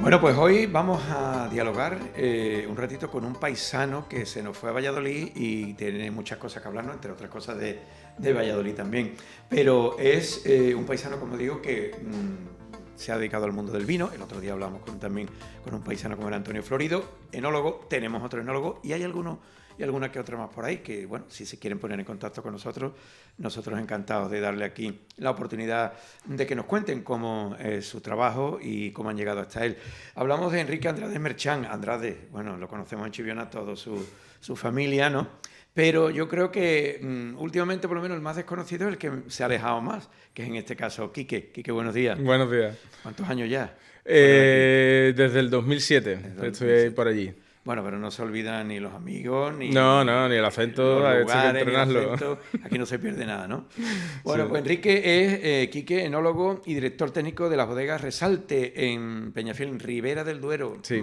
Bueno, pues hoy vamos a dialogar un ratito con un paisano que se nos fue a Valladolid y tiene muchas cosas que hablarnos, entre otras cosas de Valladolid también. Pero es un paisano, como digo, que se ha dedicado al mundo del vino. El otro día hablamos también con un paisano como era Antonio Florido, enólogo. Tenemos otro enólogo y hay algunos y alguna que otra más por ahí que, bueno, si se quieren poner en contacto con nosotros encantados de darle aquí la oportunidad de que nos cuenten cómo es su trabajo y cómo han llegado hasta él. Hablamos de Enrique Andrade Merchán. Andrade, bueno, lo conocemos en Chiviona, toda su familia, ¿no? Pero yo creo que últimamente, por lo menos, el más desconocido es el que se ha alejado más, que es en este caso Quique. Quique, buenos días. Buenos días. ¿Cuántos años ya? Desde el 2007, Desde el estoy 2007. por allí. Bueno, pero no se olvidan ni los amigos, ni Ni el acento, los hay que lugares, ni el entrenarlo. acento. Aquí no se pierde nada, ¿no? Bueno, Sí. pues Enrique es Quique, enólogo y director técnico de las bodegas Resalte en Peñafiel, en Ribera del Duero. Sí.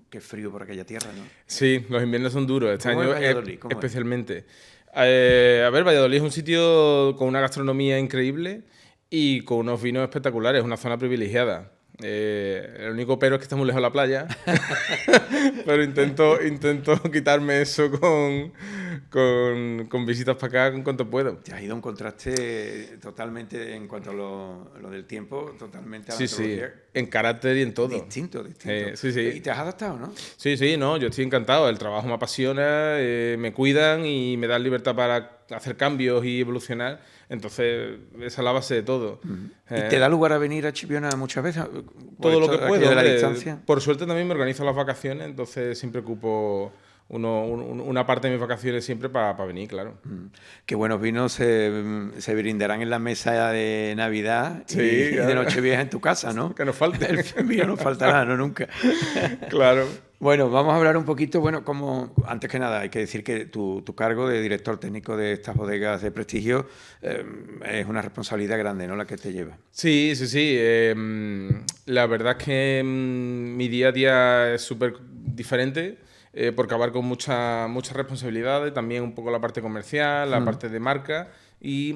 Qué frío por aquella tierra, ¿no? Sí, los inviernos son duros, este ¿Cómo es año Valladolid? ¿Cómo es? especialmente. A ver, Valladolid es un sitio con una gastronomía increíble y con unos vinos espectaculares, una zona privilegiada. El único pero es que está muy lejos de la playa, pero intento quitarme eso con visitas para acá en cuanto puedo. Te has ido a un contraste totalmente, en cuanto a lo del tiempo, totalmente a la Sí, sí, antropología. en carácter y en todo. Distinto. Sí, sí. Y te has adaptado, ¿no? Sí, no, yo estoy encantado. El trabajo me apasiona, me cuidan y me dan libertad para hacer cambios y evolucionar. Entonces, esa es la base de todo. ¿Y te da lugar a venir a Chipiona muchas veces? Todo lo que Aquello puedo. de la Hombre. distancia. Por suerte también me organizo las vacaciones, entonces siempre ocupo una parte de mis vacaciones siempre para venir, claro. Qué buenos vinos se brindarán en la mesa de Navidad Sí, y de claro. Nochevieja en tu casa, ¿no? Que nos falte. El vino no faltará, no nunca. Claro. Bueno, vamos a hablar un poquito, bueno, como antes que nada hay que decir que tu cargo de director técnico de estas bodegas de prestigio es una responsabilidad grande, ¿no? La que te lleva. Sí. La verdad es que mi día a día es súper diferente porque abarco muchas responsabilidades, también un poco la parte comercial, la parte de marca y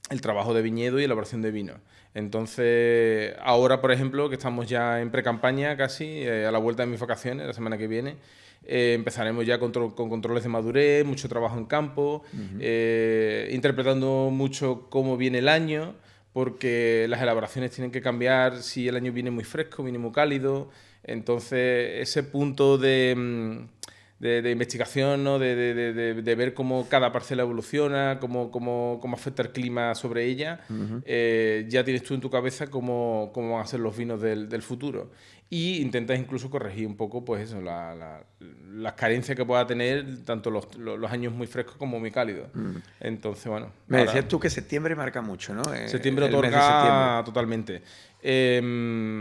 el trabajo de viñedo y elaboración de vino. Entonces, ahora, por ejemplo, que estamos ya en pre-campaña casi, a la vuelta de mis vacaciones, la semana que viene, empezaremos ya con controles de madurez, mucho trabajo en campo, interpretando mucho cómo viene el año, porque las elaboraciones tienen que cambiar si el año viene muy fresco, viene muy cálido. Entonces, ese punto de investigación, ¿no? de ver cómo cada parcela evoluciona, cómo afecta el clima sobre ella, ya tienes tú en tu cabeza cómo van a ser los vinos del futuro. Y intentas incluso corregir un poco pues eso, las carencias que pueda tener tanto los años muy frescos como muy cálidos. Entonces, bueno. Me decías tú que septiembre marca mucho, ¿no? Septiembre El mes de otorga septiembre. totalmente.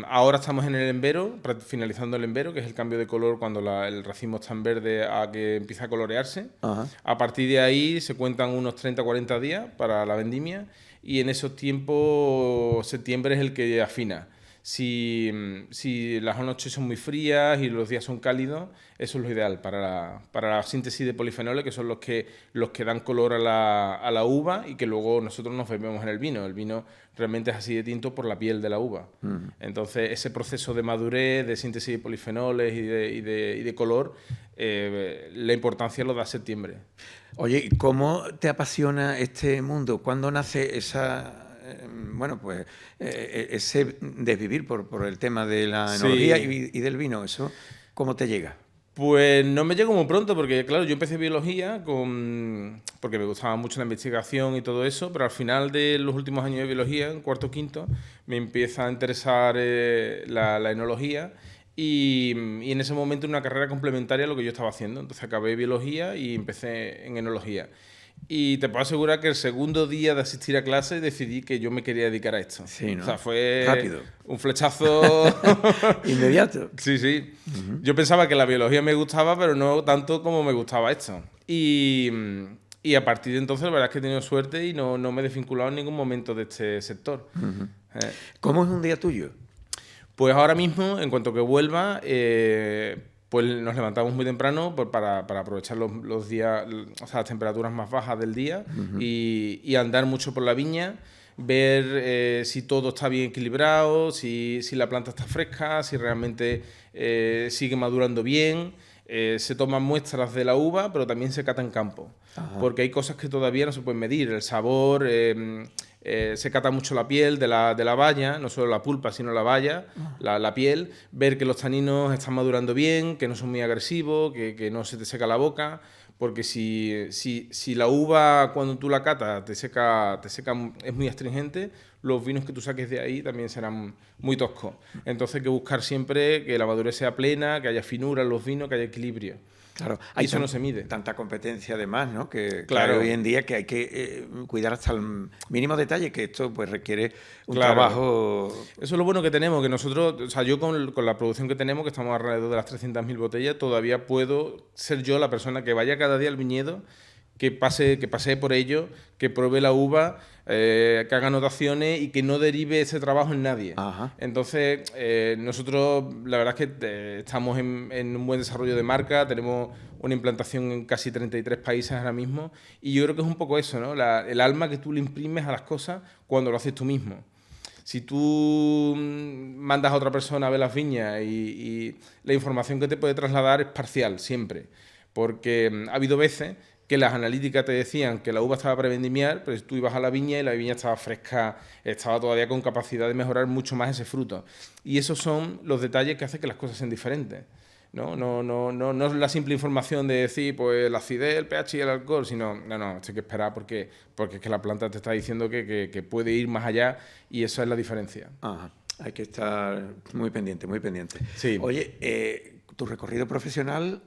Ahora estamos en el embero, finalizando el embero, que es el cambio de color cuando el racimo está en verde a que empieza a colorearse. Ajá. A partir de ahí se cuentan unos 30 o 40 días para la vendimia y en esos tiempos septiembre es el que afina. Si las noches son muy frías y los días son cálidos, eso es lo ideal para la síntesis de polifenoles, que son los que dan color a la uva y que luego nosotros nos bebemos en el vino. El vino realmente es así de tinto por la piel de la uva. Entonces, ese proceso de madurez, de síntesis de polifenoles y de color, la importancia lo da septiembre. Oye, ¿y cómo te apasiona este mundo? ¿Cuándo nace ese desvivir por el tema de la enología y del vino? ¿Eso cómo te llega? Pues no me llegó muy pronto porque, claro, yo empecé biología porque me gustaba mucho la investigación y todo eso, pero al final de los últimos años de biología, en cuarto o quinto, me empieza a interesar la enología y en ese momento una carrera complementaria a lo que yo estaba haciendo. Entonces acabé biología y empecé en enología. Y te puedo asegurar que el segundo día de asistir a clase decidí que yo me quería dedicar a esto. Sí, ¿no? O sea, fue rápido, un flechazo inmediato. Sí. Yo pensaba que la biología me gustaba, pero no tanto como me gustaba esto. Y a partir de entonces, la verdad es que he tenido suerte y no me he desvinculado en ningún momento de este sector. ¿Cómo es un día tuyo? Pues ahora mismo, en cuanto que vuelva, pues nos levantamos muy temprano para aprovechar los días, o sea, las temperaturas más bajas del día y andar mucho por la viña. ver si todo está bien equilibrado, si la planta está fresca, si realmente sigue madurando bien. Se toman muestras de la uva, pero también se cata en campo. Ajá. Porque hay cosas que todavía no se pueden medir. El sabor, se cata mucho la piel de la baya, no solo la pulpa, sino la baya, la piel. Ver que los taninos están madurando bien, que no son muy agresivos, que no se te seca la boca. Porque si la uva, cuando tú la catas, te seca, es muy astringente, los vinos que tú saques de ahí también serán muy toscos. Entonces hay que buscar siempre que la madurez sea plena, que haya finura en los vinos, que haya equilibrio. Claro, y eso no se mide. Tanta competencia además, ¿no? Que claro. Hoy en día que hay que cuidar hasta el mínimo detalle, que esto pues requiere un trabajo... Eso es lo bueno que tenemos, que nosotros, o sea, yo con la producción que tenemos, que estamos alrededor de las 300.000 botellas, todavía puedo ser yo la persona que vaya cada día al viñedo, que pasee por ello, que pruebe la uva, que haga anotaciones y que no derive ese trabajo en nadie. Ajá. Entonces, nosotros la verdad es que estamos en un buen desarrollo de marca, tenemos una implantación en casi 33 países ahora mismo, y yo creo que es un poco eso, ¿no? El alma que tú le imprimes a las cosas cuando lo haces tú mismo. Si tú mandas a otra persona a ver las viñas y la información que te puede trasladar es parcial, siempre. Porque ha habido veces que las analíticas te decían que la uva estaba para vendimiar, pero tú ibas a la viña y la viña estaba fresca, estaba todavía con capacidad de mejorar mucho más ese fruto. Y esos son los detalles que hacen que las cosas sean diferentes. No es la simple información de decir pues la acidez, el pH y el alcohol, sino esto hay que esperar porque es que la planta te está diciendo que puede ir más allá y esa es la diferencia. Ajá. Hay que estar muy pendiente, muy pendiente. Sí. Oye, tu recorrido profesional,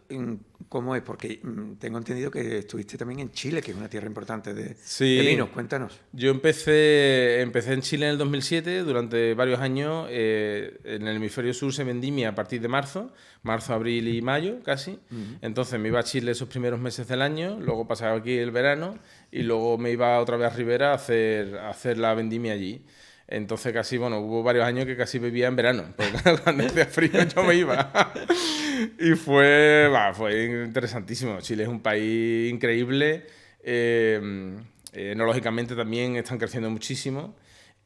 ¿cómo es? Porque tengo entendido que estuviste también en Chile, que es una tierra importante de vinos. Cuéntanos. Yo empecé en Chile en el 2007, durante varios años. En el hemisferio sur se vendimia a partir de marzo, abril y mayo casi. Uh-huh. Entonces me iba a Chile esos primeros meses del año, luego pasaba aquí el verano y luego me iba otra vez a Ribera a hacer la vendimia allí. Entonces hubo varios años que casi vivía en verano, porque cuando hacía frío yo me iba. Y fue interesantísimo. Chile es un país increíble, enológicamente también están creciendo muchísimo.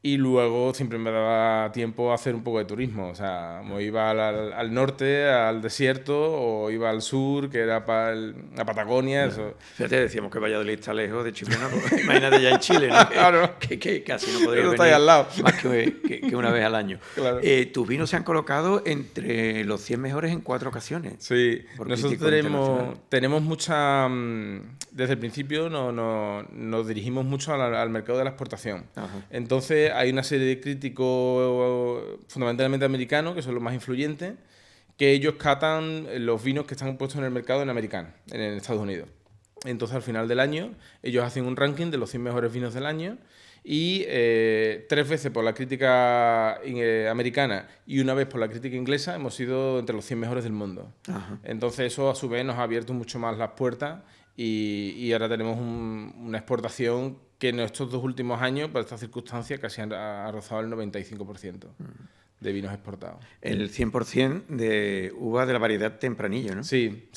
Y luego siempre me daba tiempo a hacer un poco de turismo. O sea, me iba al norte, al desierto, o iba al sur, que era a Patagonia. Eso. Fíjate, decíamos que Valladolid está lejos de Chile, ¿no? Imagínate ya en Chile, ¿no? Claro. Que casi no podría venir está ahí al lado. Más que una vez al año. Claro. Tus vinos se han colocado entre los 100 mejores en 4 ocasiones. Sí, nosotros tenemos mucha... Desde el principio nos dirigimos mucho al mercado de la exportación. Ajá. Entonces hay una serie de críticos fundamentalmente americanos, que son los más influyentes, que ellos catan los vinos que están puestos en el mercado en Estados Unidos. Entonces al final del año ellos hacen un ranking de los 100 mejores vinos del año y 3 veces por la crítica americana y una vez por la crítica inglesa hemos sido entre los 100 mejores del mundo. Ajá. Entonces eso a su vez nos ha abierto mucho más las puertas y ahora tenemos una exportación que en estos 2 últimos años, por estas circunstancias, casi ha rozado el 95% de vinos exportados. El 100% de uva de la variedad Tempranillo, ¿no? Sí.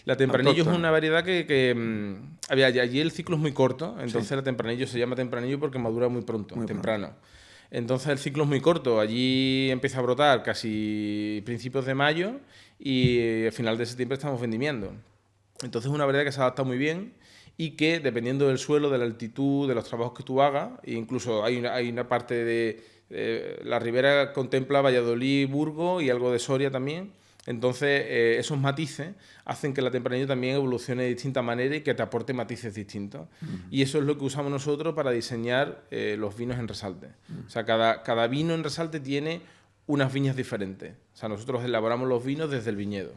La Tempranillo es una variedad que allí el ciclo es muy corto, entonces la Tempranillo se llama Tempranillo porque madura muy pronto, temprano. Entonces el ciclo es muy corto, allí empieza a brotar casi principios de mayo y al final de septiembre estamos vendimiando. Entonces es una variedad que se adapta muy bien y que, dependiendo del suelo, de la altitud, de los trabajos que tú hagas, e incluso hay una parte de... la Ribera contempla Valladolid, Burgos y algo de Soria también. Entonces, esos matices hacen que la Tempranillo también evolucione de distinta manera y que te aporte matices distintos. Uh-huh. Y eso es lo que usamos nosotros para diseñar los vinos en resalte. Uh-huh. O sea, cada vino en resalte tiene unas viñas diferentes. O sea, nosotros elaboramos los vinos desde el viñedo.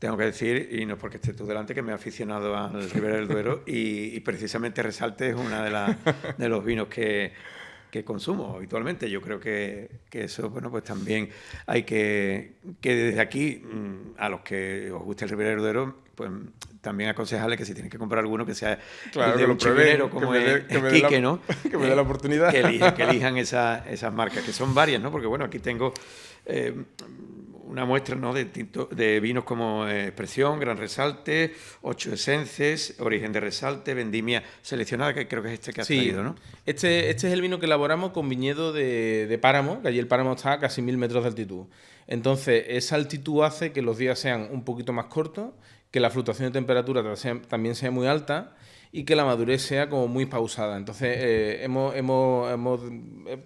Tengo que decir, y no es porque estés tú delante, que me he aficionado al Ribera del Duero y precisamente Resalte es uno de los vinos que consumo habitualmente. Yo creo que eso, pues también hay que desde aquí, a los que os guste el Ribera del Duero, pues también aconsejarle que si tienen que comprar alguno que sea de un chimenero como es Quique, ¿no? Que me dé la oportunidad. Que elijan esas marcas, que son varias, ¿no? Porque bueno, aquí tengo una muestra, ¿no?, de vinos como Expresión, Gran Resalte, 8 Esences, Origen de Resalte, Vendimia Seleccionada, que creo que es este que has traído, ¿no? Este es el vino que elaboramos con viñedo de páramo, que allí el páramo está a casi 1000 metros de altitud. Entonces, esa altitud hace que los días sean un poquito más cortos, que la fluctuación de temperatura también sea muy alta y que la madurez sea como muy pausada. Entonces, hemos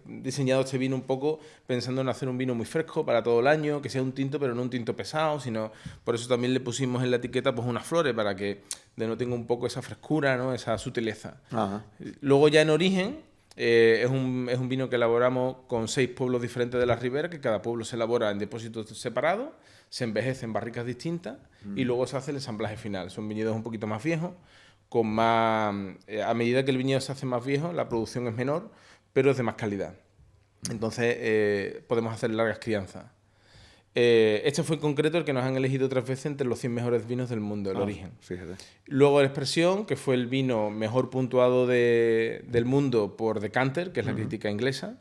diseñado este vino un poco pensando en hacer un vino muy fresco para todo el año, que sea un tinto, pero no un tinto pesado, sino por eso también le pusimos en la etiqueta pues unas flores para que denoten un poco esa frescura, ¿no?, esa sutileza. Ajá. Luego ya en origen es un vino que elaboramos con 6 pueblos diferentes de la ribera, que cada pueblo se elabora en depósitos separados, se envejece en barricas distintas y luego se hace el ensamblaje final. Son viñedos un poquito más viejos, con más, a medida que el viñedo se hace más viejo, la producción es menor, pero es de más calidad. Entonces podemos hacer largas crianzas. Este fue en concreto el que nos han elegido 3 veces entre los 100 mejores vinos del mundo, el origen. Fíjate. Luego el Expresión, que fue el vino mejor puntuado del mundo por Decanter, que es la crítica inglesa.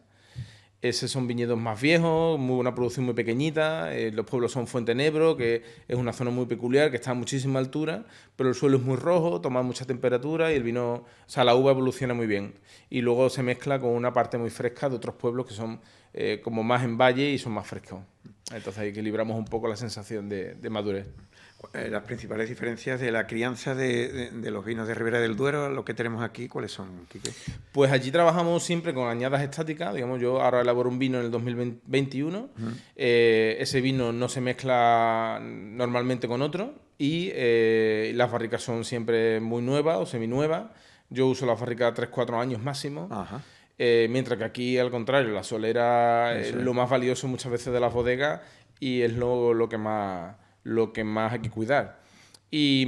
Esos son viñedos más viejos, una producción muy pequeñita. Los pueblos son Fuentenebro, que es una zona muy peculiar, que está a muchísima altura, pero el suelo es muy rojo, toma mucha temperatura y el vino, o sea, la uva evoluciona muy bien. Y luego se mezcla con una parte muy fresca de otros pueblos que son como más en valle y son más frescos. Entonces ahí equilibramos un poco la sensación de madurez. Las principales diferencias de la crianza de los vinos de Ribera del Duero, lo que tenemos aquí, ¿cuáles son, Quique? Pues allí trabajamos siempre con añadas estáticas. Digamos, yo ahora elaboro un vino en el 2021. Ese vino no se mezcla normalmente con otro y las barricas son siempre muy nuevas o seminuevas. Yo uso las barricas 3-4 años máximo. Ajá. Mientras que aquí, al contrario, la solera es lo más valioso muchas veces de las bodegas y es lo que más hay que cuidar. Y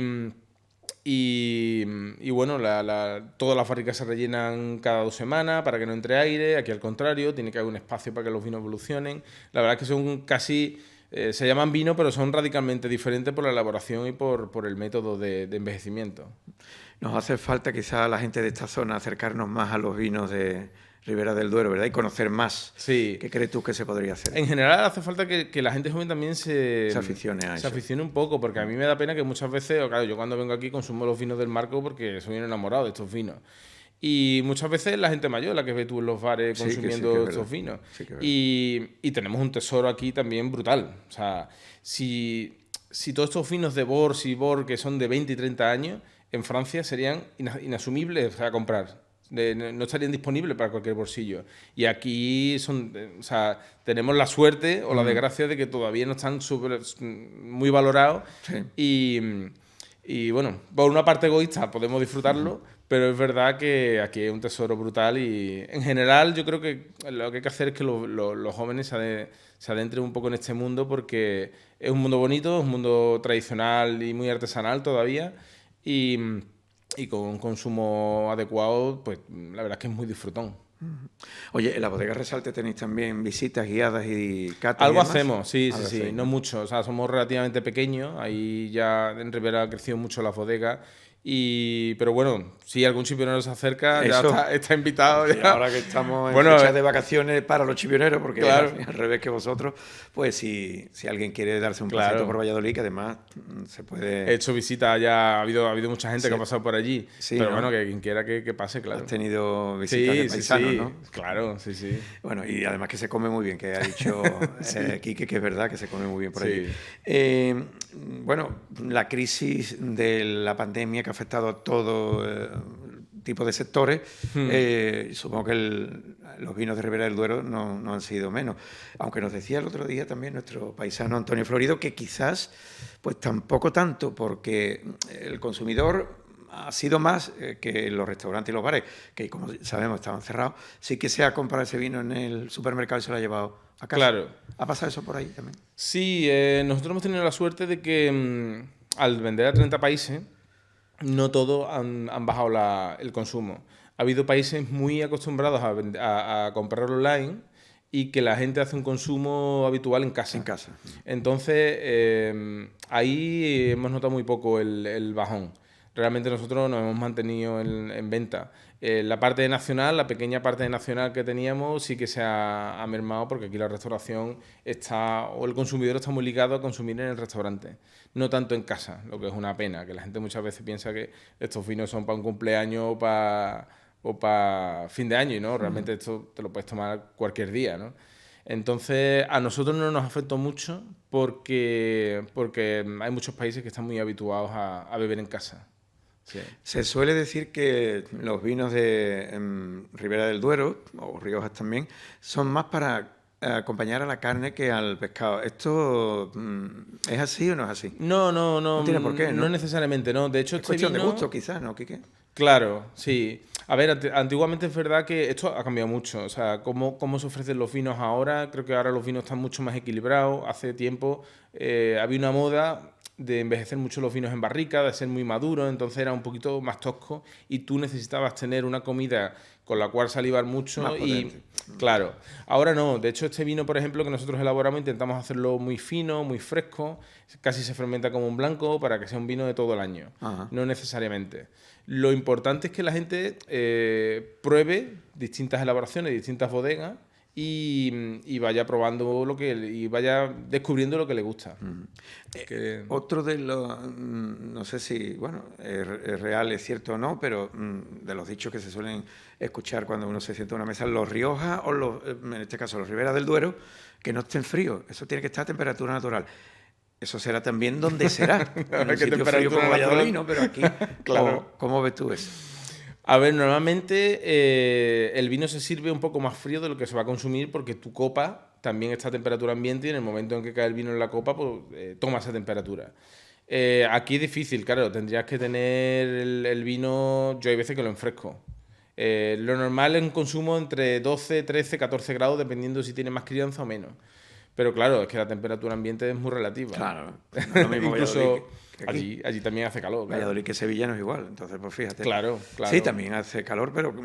bueno, todas las barricas se rellenan cada 2 semanas para que no entre aire. Aquí, al contrario, tiene que haber un espacio para que los vinos evolucionen. La verdad es que son casi... se llaman vino, pero son radicalmente diferentes por la elaboración y por el método de envejecimiento. Nos hace falta quizá a la gente de esta zona acercarnos más a los vinos de Ribera del Duero, ¿verdad? Y conocer más. Sí. ¿Qué crees tú que se podría hacer? En general hace falta que la gente joven también se aficione a eso. Se aficione un poco, porque a mí me da pena que muchas veces, claro, yo cuando vengo aquí consumo los vinos del Marco porque soy un enamorado de estos vinos. Y muchas veces la gente mayor la que ves tú en los bares consumiendo estos vinos. Sí, y tenemos un tesoro aquí también brutal. O sea, si todos estos vinos de Bors y Bor que son de 20 y 30 años, en Francia serían inasumibles a comprar. No estarían disponibles para cualquier bolsillo. Y aquí tenemos la suerte o la desgracia de que todavía no están muy valorados. Sí. Y bueno, por una parte egoísta podemos disfrutarlo, pero es verdad que aquí hay un tesoro brutal y en general yo creo que lo que hay que hacer es que los jóvenes se adentren un poco en este mundo porque es un mundo bonito, es un mundo tradicional y muy artesanal todavía y con un consumo adecuado, pues la verdad es que es muy disfrutón. Oye, en la bodega Resalte tenéis también visitas guiadas y catas. Algo hacemos, sí, no mucho. O sea, somos relativamente pequeños. Ahí ya en Ribera ha crecido mucho la bodega. Pero bueno, si algún chipionero se acerca, ya está invitado. Sí, ya. Ahora que estamos en fecha de vacaciones para los chipioneros, porque claro, al revés que vosotros, pues si alguien quiere darse un paseo por Valladolid, que además se puede... He hecho visitas, ya ha habido mucha gente que ha pasado por allí. Sí, pero bueno, que quien quiera que pase, claro. Has tenido visitas de paisanos, ¿no? Claro, sí. Bueno, y además que se come muy bien, que ha dicho Quique, que es verdad que se come muy bien por allí. Bueno, la crisis de la pandemia que ha afectado a todo tipo de sectores, supongo que los vinos de Ribera del Duero no han sido menos. Aunque nos decía el otro día también nuestro paisano Antonio Florido que quizás pues tampoco tanto, porque el consumidor ha sido más que los restaurantes y los bares, que como sabemos estaban cerrados, sí que se ha comprado ese vino en el supermercado y se lo ha llevado a casa. Claro. ¿Ha pasado eso por ahí también? Sí, nosotros hemos tenido la suerte de que al vender a 30 países, no todos han bajado el consumo. Ha habido países muy acostumbrados a comprar online y que la gente hace un consumo habitual en casa. Entonces, ahí hemos notado muy poco el bajón. Realmente nosotros nos hemos mantenido en venta. La parte de nacional, la pequeña parte de nacional que teníamos, sí que se ha mermado porque aquí la restauración está, o el consumidor está muy ligado a consumir en el restaurante, no tanto en casa, lo que es una pena, que la gente muchas veces piensa que estos vinos son para un cumpleaños o para fin de año, y no, realmente esto te lo puedes tomar cualquier día, ¿no? Entonces, a nosotros no nos afectó mucho porque hay muchos países que están muy habituados a beber en casa. Sí. Se suele decir que los vinos de Ribera del Duero, o Riojas también, son más para acompañar a la carne que al pescado. ¿Esto es así o no es así? No, No tiene por qué, ¿no? no necesariamente, no. De hecho, Es cuestión de gusto, quizás, ¿no, Quique? Claro, sí. A ver, antiguamente es verdad que esto ha cambiado mucho. O sea, cómo se ofrecen los vinos ahora, creo que ahora los vinos están mucho más equilibrados. Hace tiempo había una moda de envejecer mucho los vinos en barrica, de ser muy maduros, entonces era un poquito más tosco y tú necesitabas tener una comida con la cual salivar mucho y claro, ahora no. De hecho, este vino, por ejemplo, que nosotros elaboramos, intentamos hacerlo muy fino, muy fresco, casi se fermenta como un blanco para que sea un vino de todo el año. Ajá. No necesariamente. Lo importante es que la gente pruebe distintas elaboraciones, distintas bodegas y vaya probando y vaya descubriendo lo que le gusta. Otro de los, no sé si, bueno, es real, es cierto o no, pero de los dichos que se suelen escuchar cuando uno se sienta a una mesa, los Rioja o en este caso los Ribera del Duero, que no estén fríos, eso tiene que estar a temperatura natural. Eso será también donde será, en un sitio frío como Valladolid, ¿no? Pero aquí, claro. ¿Cómo ves tú eso? A ver, normalmente el vino se sirve un poco más frío de lo que se va a consumir porque tu copa también está a temperatura ambiente y en el momento en que cae el vino en la copa, pues toma esa temperatura. Aquí es difícil, claro, tendrías que tener el vino, yo hay veces que lo enfresco. Lo normal es un consumo entre 12, 13, 14 grados, dependiendo si tiene más crianza o menos. Pero claro, es que la temperatura ambiente es muy relativa. Claro, no es lo mismo incluso allí también hace calor. Claro. Valladolid que Sevilla no es igual, entonces pues fíjate. Claro. Sí, también hace calor, pero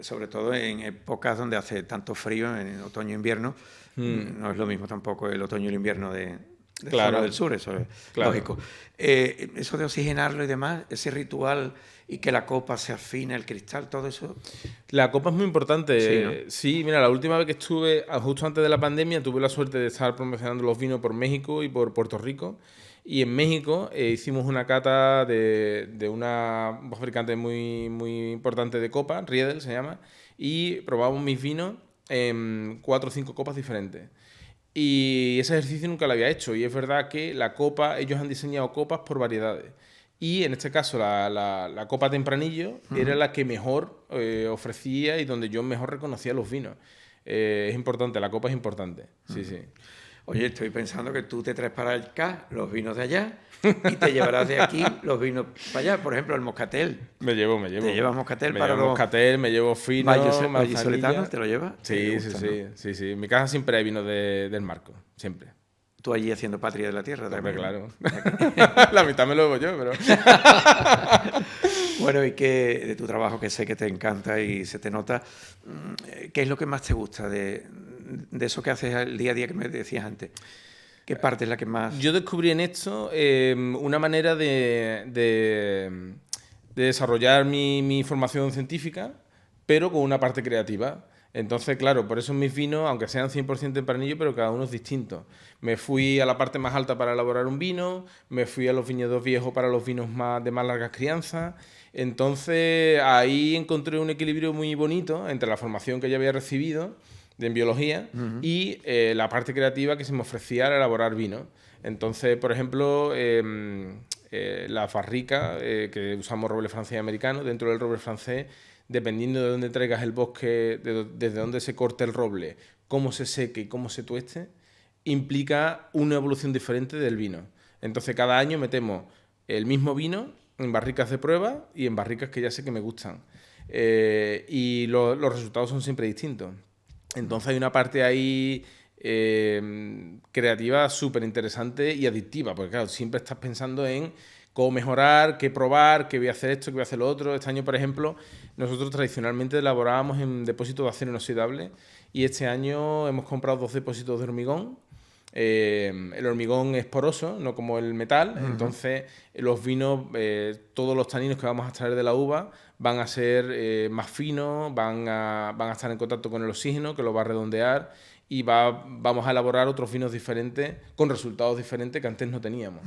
sobre todo en épocas donde hace tanto frío, en otoño e invierno, no es lo mismo tampoco el otoño y el invierno de zona del sur, eso es lógico. Eso de oxigenarlo y demás, ese ritual y que la copa se afine, el cristal, todo eso. La copa es muy importante. Sí, ¿no? Sí, mira, la última vez que estuve, justo antes de la pandemia, tuve la suerte de estar promocionando los vinos por México y por Puerto Rico. Y en México hicimos una cata de una fabricante muy, muy importante de copa, Riedel se llama, y probamos mis vinos en 4 o 5 copas diferentes. Y ese ejercicio nunca lo había hecho. Y es verdad que la copa, ellos han diseñado copas por variedades. Y en este caso la copa Tempranillo era la que mejor ofrecía y donde yo mejor reconocía los vinos. Es importante, la copa es importante. Sí, sí. Oye, estoy pensando que tú te traes para acá los vinos de allá y te llevarás de aquí los vinos para allá. Por ejemplo, el moscatel. Me llevo. ¿Te llevas moscatel me para llevo los moscatel, me llevo fino, vallisoletanos? ¿Te lo llevas? Sí. En mi casa siempre hay vinos del Marco, siempre. Tú allí haciendo patria de la tierra también. Claro. La mitad me lo bebo yo, pero... Bueno, y que de tu trabajo, que sé que te encanta y se te nota, ¿qué es lo que más te gusta de eso que haces el día a día que me decías antes? ¿Qué parte es la que más...? Yo descubrí en esto una manera de desarrollar mi formación científica, pero con una parte creativa. Entonces, claro, por eso mis vinos, aunque sean 100% tempranillo, pero cada uno es distinto. Me fui a la parte más alta para elaborar un vino, me fui a los viñedos viejos para los vinos de más largas crianzas. Entonces, ahí encontré un equilibrio muy bonito entre la formación que ya había recibido en biología y la parte creativa que se me ofrecía al elaborar vino. Entonces, por ejemplo, la barrica, que usamos roble francés y americano, dentro del roble francés, dependiendo de dónde traigas el bosque, desde dónde se corte el roble, cómo se seque y cómo se tueste, implica una evolución diferente del vino. Entonces, cada año metemos el mismo vino en barricas de prueba y en barricas que ya sé que me gustan. Y los resultados son siempre distintos. Entonces, hay una parte ahí creativa súper interesante y adictiva, porque claro, siempre estás pensando en cómo mejorar, qué probar, qué voy a hacer esto, qué voy a hacer lo otro. Este año, por ejemplo, nosotros tradicionalmente elaborábamos en depósitos de acero inoxidable y este año hemos comprado 2 depósitos de hormigón el hormigón es poroso, no como el metal, entonces los vinos, todos los taninos que vamos a extraer de la uva van a ser más finos, van a estar en contacto con el oxígeno, que lo va a redondear, y vamos a elaborar otros vinos diferentes, con resultados diferentes que antes no teníamos.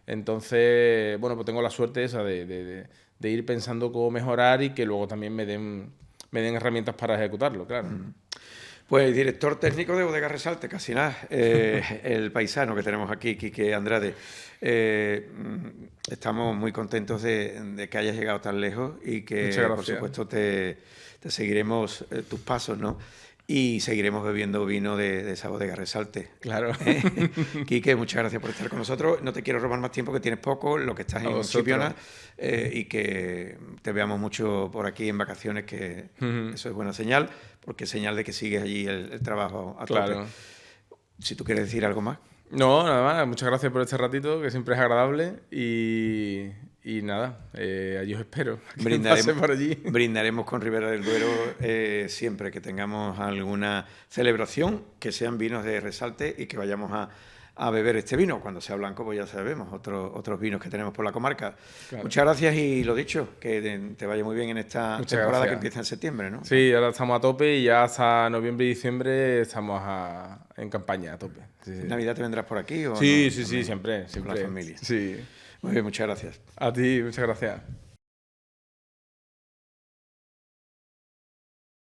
Entonces, bueno, pues tengo la suerte esa de ir pensando cómo mejorar y que luego también me den herramientas para ejecutarlo, claro. Pues director técnico de Bodega Resalte, casi nada, el paisano que tenemos aquí, Quique Andrade. Estamos muy contentos de que hayas llegado tan lejos y que, por supuesto, te seguiremos tus pasos, ¿no? Y seguiremos bebiendo vino de esa Bodega Resalte. Claro. Quique, muchas gracias por estar con nosotros. No te quiero robar más tiempo, que tienes poco, lo que estás en Chipiona, y que te veamos mucho por aquí en vacaciones, que eso es buena señal, porque es señal de que sigues allí el trabajo a tope. Si tú quieres decir algo más. No, nada más. Muchas gracias por este ratito, que siempre es agradable. Y nada, allí os espero. Brindaremos por allí. Brindaremos con Ribera del Duero siempre que tengamos alguna celebración, que sean vinos de Resalte y que vayamos a beber este vino. Cuando sea blanco, pues ya sabemos, otros vinos que tenemos por la comarca. Claro. Muchas gracias y lo dicho, que te vaya muy bien en esta temporada que empieza en septiembre, ¿no? Sí, ahora estamos a tope y ya hasta noviembre y diciembre estamos en campaña a tope. Sí. ¿Navidad te vendrás por aquí? ¿O sí, no? sí, siempre. Con la familia. Sí. Muy bien, muchas gracias. A ti, muchas gracias.